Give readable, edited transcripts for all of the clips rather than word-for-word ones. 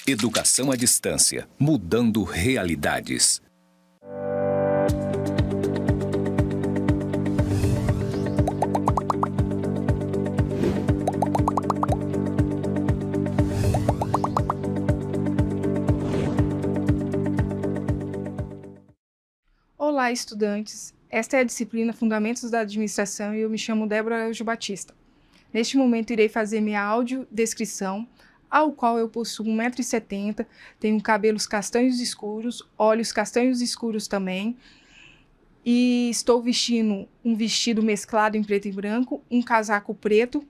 Educação à distância, mudando realidades. Olá, estudantes! Esta é a disciplina Fundamentos da Administração e eu me chamo Débora Araújo Batista. Neste momento, irei fazer minha audiodescrição, ao qual eu possuo 1,70 m, tenho cabelos castanhos escuros, olhos castanhos escuros também, e estou vestindo um vestido mesclado em preto e branco, um casaco preto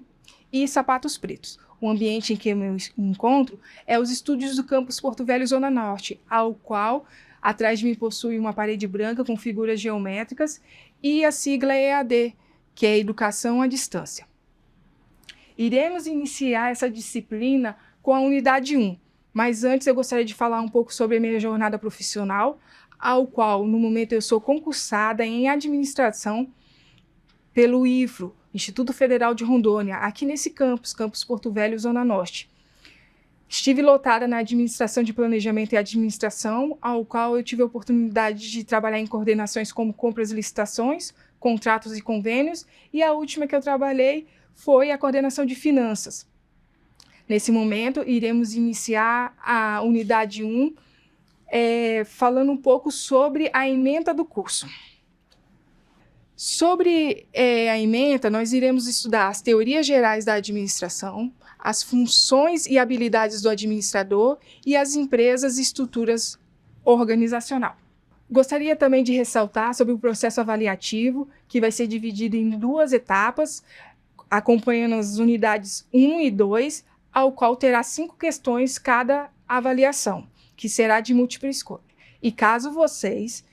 e sapatos pretos. O ambiente em que eu me encontro é os estúdios do campus Porto Velho, Zona Norte, ao qual atrás de mim possui uma parede branca com figuras geométricas e a sigla EAD, que é Educação à Distância. Iremos iniciar essa disciplina com a unidade 1, mas antes eu gostaria de falar um pouco sobre a minha jornada profissional, ao qual no momento eu sou concursada em administração pelo IFRO, Instituto Federal de Rondônia, aqui nesse campus Porto Velho, Zona Norte. Estive lotada na administração de planejamento e administração, ao qual eu tive a oportunidade de trabalhar em coordenações como compras e licitações, contratos e convênios, e a última que eu trabalhei foi a coordenação de finanças. Nesse momento, iremos iniciar a unidade 1, falando um pouco sobre a ementa do curso. Sobre a ementa, nós iremos estudar as teorias gerais da administração, as funções e habilidades do administrador e as empresas e estruturas organizacional. Gostaria também de ressaltar sobre o processo avaliativo, que vai ser dividido em 2 etapas, acompanhando as unidades 1 e 2, ao qual terá 5 questões cada avaliação, que será de múltipla escolha. E caso vocês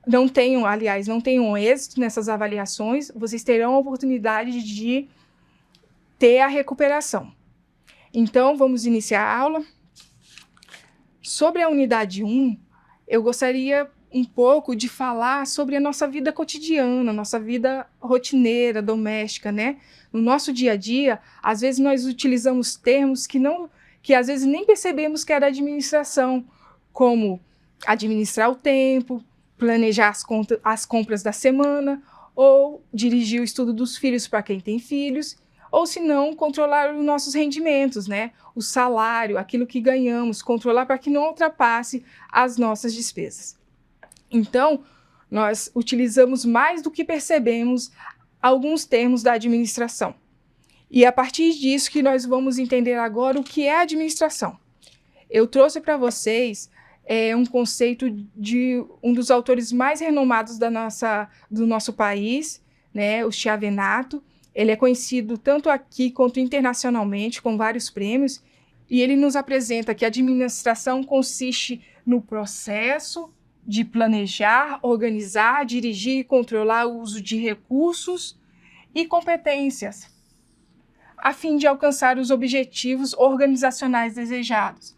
não tenham êxito nessas avaliações, vocês terão a oportunidade de ter a recuperação. Então, vamos iniciar a aula. Sobre a unidade 1, eu gostaria um pouco de falar sobre a nossa vida cotidiana, nossa vida rotineira, doméstica, né? No nosso dia a dia, às vezes nós utilizamos termos que às vezes nem percebemos que é da administração, como administrar o tempo, planejar as compras da semana, ou dirigir o estudo dos filhos para quem tem filhos, ou se não, controlar os nossos rendimentos, né? O salário, aquilo que ganhamos, controlar para que não ultrapasse as nossas despesas. Então, nós utilizamos mais do que percebemos alguns termos da administração. E é a partir disso que nós vamos entender agora o que é administração. Eu trouxe para vocês um conceito de um dos autores mais renomados do nosso país, né, o Chiavenato. Ele é conhecido tanto aqui quanto internacionalmente, com vários prêmios, e ele nos apresenta que a administração consiste no processo de planejar, organizar, dirigir e controlar o uso de recursos e competências, a fim de alcançar os objetivos organizacionais desejados.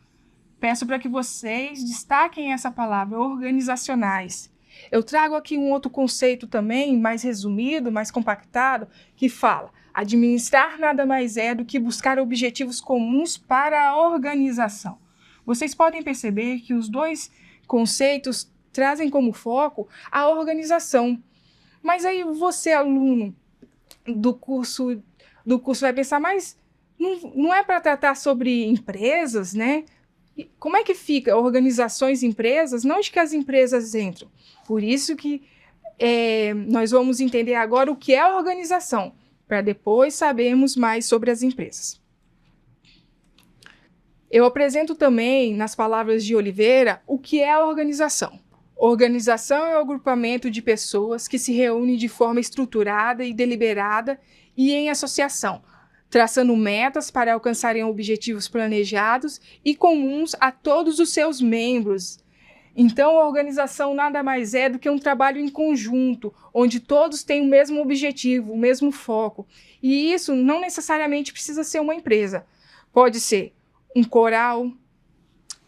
Peço para que vocês destaquem essa palavra, organizacionais. Eu trago aqui um outro conceito também, mais resumido, mais compactado, que fala: administrar nada mais é do que buscar objetivos comuns para a organização. Vocês podem perceber que os 2 conceitos trazem como foco a organização. Mas aí você, aluno do curso vai pensar, mas não é para tratar sobre empresas, né? Como é que fica? Organizações, empresas? Não, onde que as empresas entram? Por isso que nós vamos entender agora o que é a organização, para depois sabermos mais sobre as empresas. Eu apresento também, nas palavras de Oliveira, o que é a organização. Organização é o agrupamento de pessoas que se reúnem de forma estruturada e deliberada e em associação, traçando metas para alcançarem objetivos planejados e comuns a todos os seus membros. Então, a organização nada mais é do que um trabalho em conjunto, onde todos têm o mesmo objetivo, o mesmo foco. E isso não necessariamente precisa ser uma empresa. Pode ser um coral,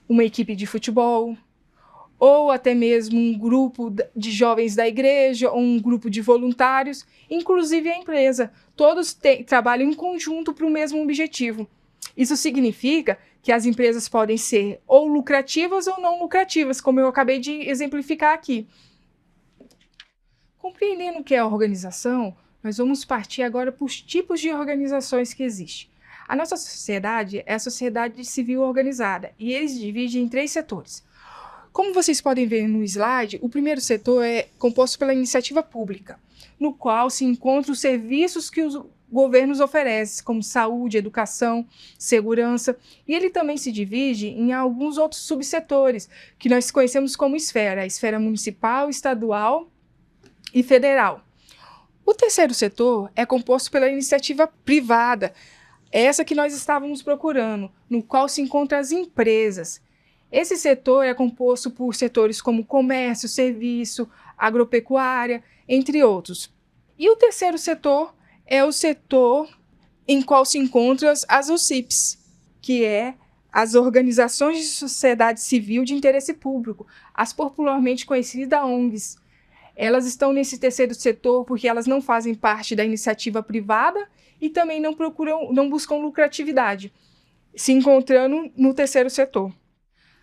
uma equipe de futebol, ou até mesmo um grupo de jovens da igreja, ou um grupo de voluntários, inclusive a empresa. Todos trabalham em conjunto para o mesmo objetivo. Isso significa que as empresas podem ser ou lucrativas ou não lucrativas, como eu acabei de exemplificar aqui. Compreendendo o que é a organização, nós vamos partir agora para os tipos de organizações que existem. A nossa sociedade é a sociedade civil organizada e eles dividem em 3 setores. Como vocês podem ver no slide, o primeiro setor é composto pela iniciativa pública, no qual se encontram os serviços que os governos oferecem, como saúde, educação, segurança, e ele também se divide em alguns outros subsetores, que nós conhecemos como esfera, a esfera municipal, estadual e federal. O terceiro setor é composto pela iniciativa privada, essa que nós estávamos procurando, no qual se encontram as empresas. Esse setor é composto por setores como comércio, serviço, agropecuária, entre outros. E o terceiro setor é o setor em qual se encontram as OCIPs, que é as Organizações de Sociedade Civil de Interesse Público, as popularmente conhecidas ONGs. Elas estão nesse terceiro setor porque elas não fazem parte da iniciativa privada e também não buscam lucratividade, se encontrando no terceiro setor.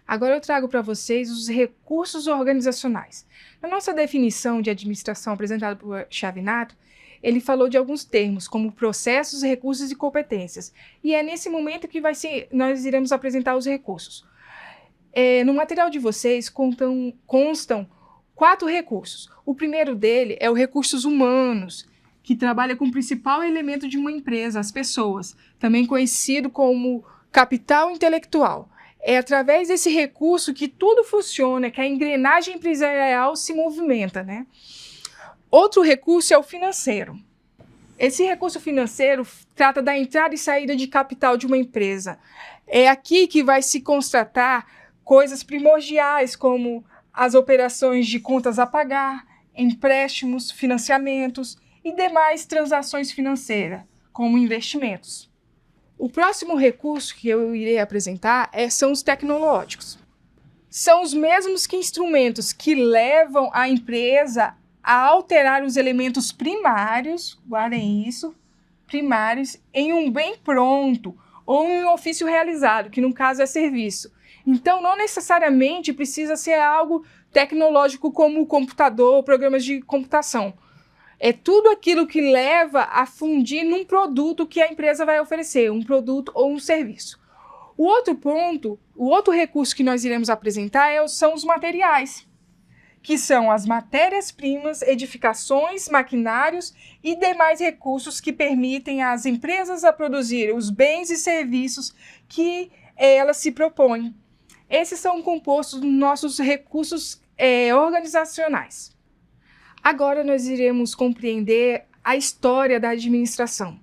Agora eu trago para vocês os recursos organizacionais. Na nossa definição de administração apresentada por Chavinato, ele falou de alguns termos, como processos, recursos e competências. E é nesse momento que nós iremos apresentar os recursos. No material de vocês constam 4 recursos. O primeiro dele é o recursos humanos, que trabalha com o principal elemento de uma empresa, as pessoas, também conhecido como capital intelectual. É através desse recurso que tudo funciona, que a engrenagem empresarial se movimenta, né? Outro recurso é o financeiro. Esse recurso financeiro trata da entrada e saída de capital de uma empresa. É aqui que vai se constatar coisas primordiais, como as operações de contas a pagar, empréstimos, financiamentos e demais transações financeiras, como investimentos. O próximo recurso que eu irei apresentar são os tecnológicos. São os mesmos que instrumentos que levam a empresa a alterar os elementos primários, guardem isso, primários, em um bem pronto ou em um ofício realizado, que no caso é serviço. Então, não necessariamente precisa ser algo tecnológico como o computador ou programas de computação. É tudo aquilo que leva a fundir num produto que a empresa vai oferecer, um produto ou um serviço. O outro recurso que nós iremos apresentar são os materiais, que são as matérias-primas, edificações, maquinários e demais recursos que permitem às empresas a produzir os bens e serviços que elas se propõem. Esses são compostos dos nossos recursos organizacionais. Agora nós iremos compreender a história da administração,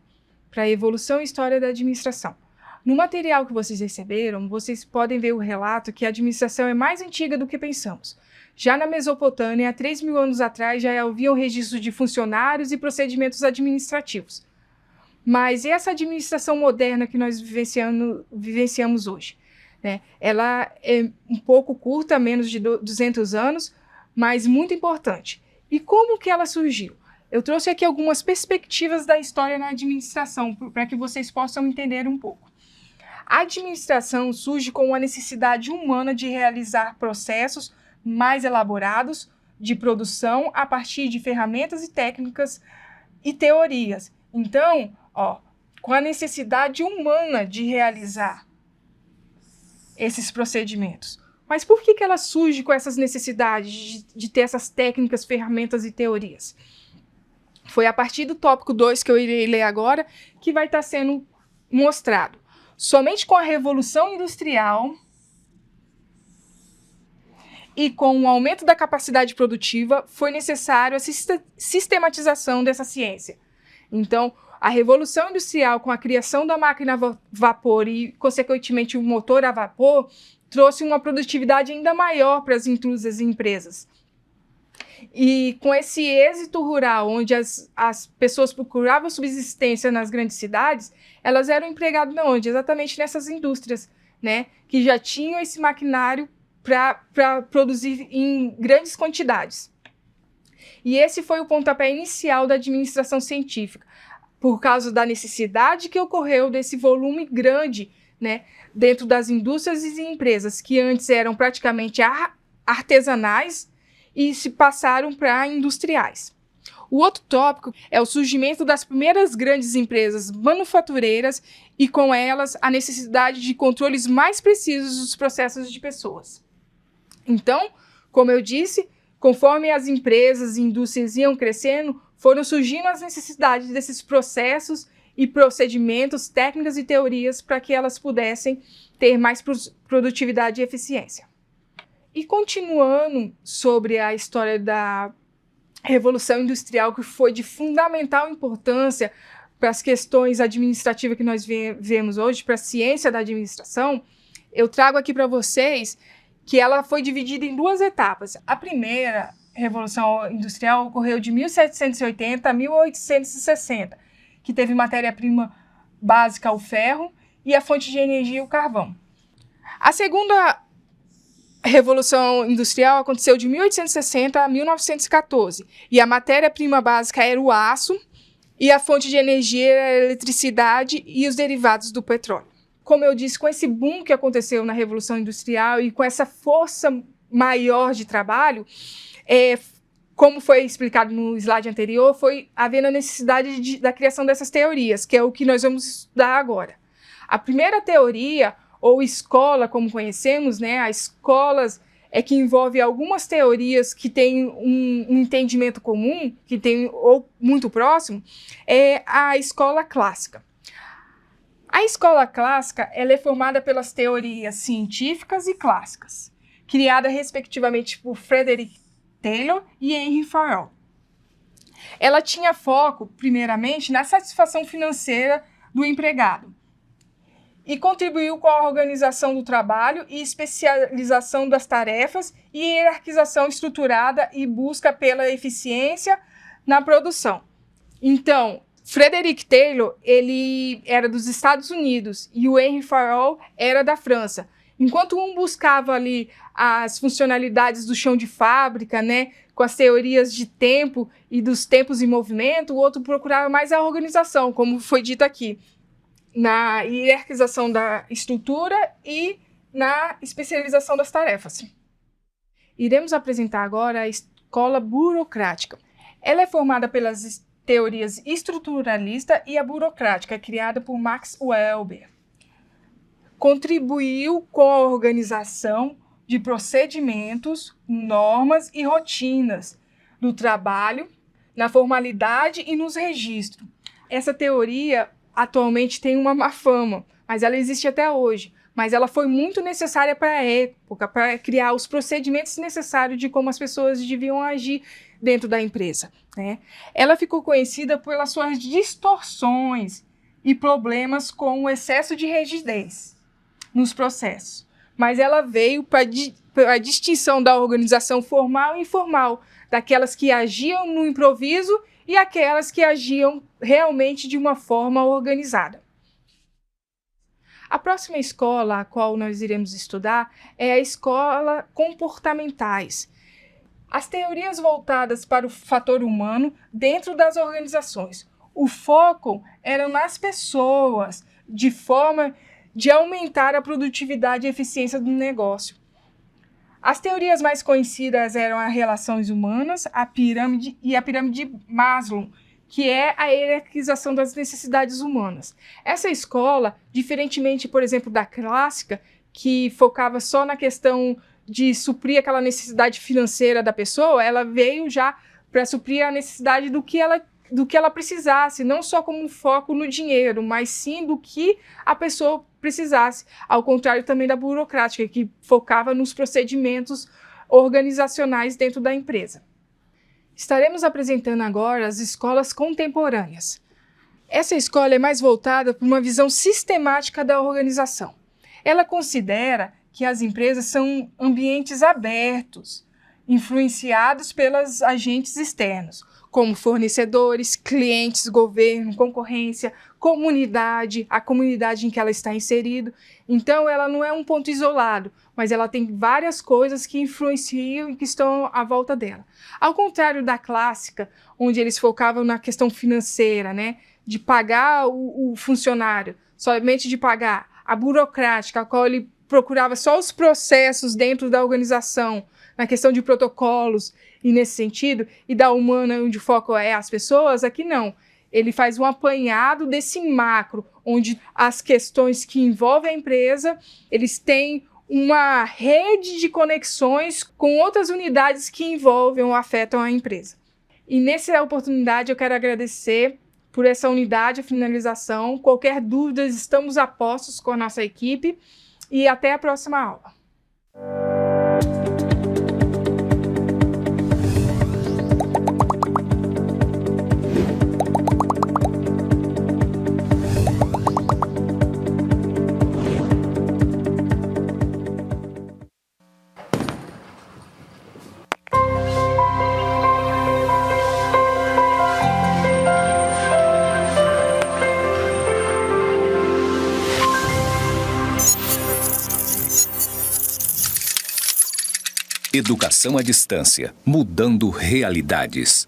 para a evolução e história da administração. No material que vocês receberam, vocês podem ver o relato que a administração é mais antiga do que pensamos. Já na Mesopotâmia, há 3.000 anos atrás, já haviam registros de funcionários e procedimentos administrativos. Mas essa administração moderna que nós vivenciamos hoje, né, ela é um pouco curta, menos de 200 anos, mas muito importante. E como que ela surgiu? Eu trouxe aqui algumas perspectivas da história na administração, para que vocês possam entender um pouco. A administração surge com a necessidade humana de realizar processos mais elaborados de produção a partir de ferramentas e técnicas e teorias. Então, com a necessidade humana de realizar esses procedimentos. Mas por que ela surge com essas necessidades de ter essas técnicas, ferramentas e teorias? Foi a partir do tópico 2 que eu irei ler agora que vai estar sendo mostrado. Somente com a Revolução Industrial e com o aumento da capacidade produtiva foi necessário a sistematização dessa ciência. Então, a Revolução Industrial, com a criação da máquina a vapor e, consequentemente, o motor a vapor, trouxe uma produtividade ainda maior para as intrusas empresas. E com esse êxito rural, onde as pessoas procuravam subsistência nas grandes cidades, elas eram empregadas onde? Exatamente nessas indústrias, né, que já tinham esse maquinário para produzir em grandes quantidades. E esse foi o pontapé inicial da administração científica, por causa da necessidade que ocorreu desse volume grande né, dentro das indústrias e empresas que antes eram praticamente artesanais e se passaram para industriais. O outro tópico é o surgimento das primeiras grandes empresas manufatureiras e, com elas, a necessidade de controles mais precisos dos processos de pessoas. Então, como eu disse, conforme as empresas e indústrias iam crescendo, foram surgindo as necessidades desses processos e procedimentos, técnicas e teorias para que elas pudessem ter mais produtividade e eficiência. E continuando sobre a história da Revolução Industrial, que foi de fundamental importância para as questões administrativas que nós vemos hoje, para a ciência da administração, eu trago aqui para vocês que ela foi dividida em duas etapas. A primeira Revolução Industrial ocorreu de 1780 a 1860, que teve matéria-prima básica, o ferro, e a fonte de energia, o carvão. A segunda Revolução Industrial aconteceu de 1860 a 1914, e a matéria-prima básica era o aço, e a fonte de energia era a eletricidade e os derivados do petróleo. Como eu disse, com esse boom que aconteceu na Revolução Industrial e com essa força maior de trabalho, como foi explicado no slide anterior, foi havendo a necessidade da criação dessas teorias, que é o que nós vamos estudar agora. A primeira teoria, ou escola, como conhecemos, né? A escola é que envolve algumas teorias que têm um entendimento comum, que tem ou muito próximo, é a escola clássica. A escola clássica ela é formada pelas teorias científicas e clássicas, criada respectivamente por Frederick Taylor e Henry Farrell. Ela tinha foco, primeiramente, na satisfação financeira do empregado, e contribuiu com a organização do trabalho e especialização das tarefas e hierarquização estruturada e busca pela eficiência na produção. Então, Frederick Taylor, ele era dos Estados Unidos e o Henry Farrell era da França. Enquanto um buscava ali as funcionalidades do chão de fábrica, né, com as teorias de tempo e dos tempos em movimento, o outro procurava mais a organização, como foi dito aqui, na hierarquização da estrutura e na especialização das tarefas. Iremos apresentar agora a escola burocrática. Ela é formada pelas teorias estruturalista e a burocrática, criada por Max Weber. Contribuiu com a organização de procedimentos, normas e rotinas do trabalho, na formalidade e nos registros. Essa teoria atualmente tem uma má fama, mas ela existe até hoje. Mas ela foi muito necessária para a época, para criar os procedimentos necessários de como as pessoas deviam agir dentro da empresa, né? Ela ficou conhecida pelas suas distorções e problemas com o excesso de rigidez nos processos. Mas ela veio para a distinção da organização formal e informal, daquelas que agiam no improviso e aquelas que agiam realmente de uma forma organizada. A próxima escola a qual nós iremos estudar é a escola comportamentais. As teorias voltadas para o fator humano dentro das organizações. O foco era nas pessoas, de forma de aumentar a produtividade e eficiência do negócio. As teorias mais conhecidas eram as relações humanas, a pirâmide de Maslow, que é a hierarquização das necessidades humanas. Essa escola, diferentemente, por exemplo, da clássica, que focava só na questão de suprir aquela necessidade financeira da pessoa, ela veio já para suprir a necessidade do que ela precisasse, não só como um foco no dinheiro, mas sim do que a pessoa precisasse, ao contrário também da burocrática, que focava nos procedimentos organizacionais dentro da empresa. Estaremos apresentando agora as escolas contemporâneas. Essa escola é mais voltada para uma visão sistemática da organização. Ela considera que as empresas são ambientes abertos, influenciados pelos agentes externos, como fornecedores, clientes, governo, concorrência, comunidade, a comunidade em que ela está inserida. Então, ela não é um ponto isolado, mas ela tem várias coisas que influenciam e que estão à volta dela. Ao contrário da clássica, onde eles focavam na questão financeira, né, de pagar o funcionário, somente de pagar. a burocrática, a qual ele procurava só os processos dentro da organização, na questão de protocolos e nesse sentido, e da humana, onde o foco é as pessoas, aqui não. Ele faz um apanhado desse macro, onde as questões que envolvem a empresa, eles têm uma rede de conexões com outras unidades que envolvem ou afetam a empresa. E nessa oportunidade eu quero agradecer por essa unidade, a finalização. Qualquer dúvida, estamos a postos com a nossa equipe e até a próxima aula. Educação à distância, mudando realidades.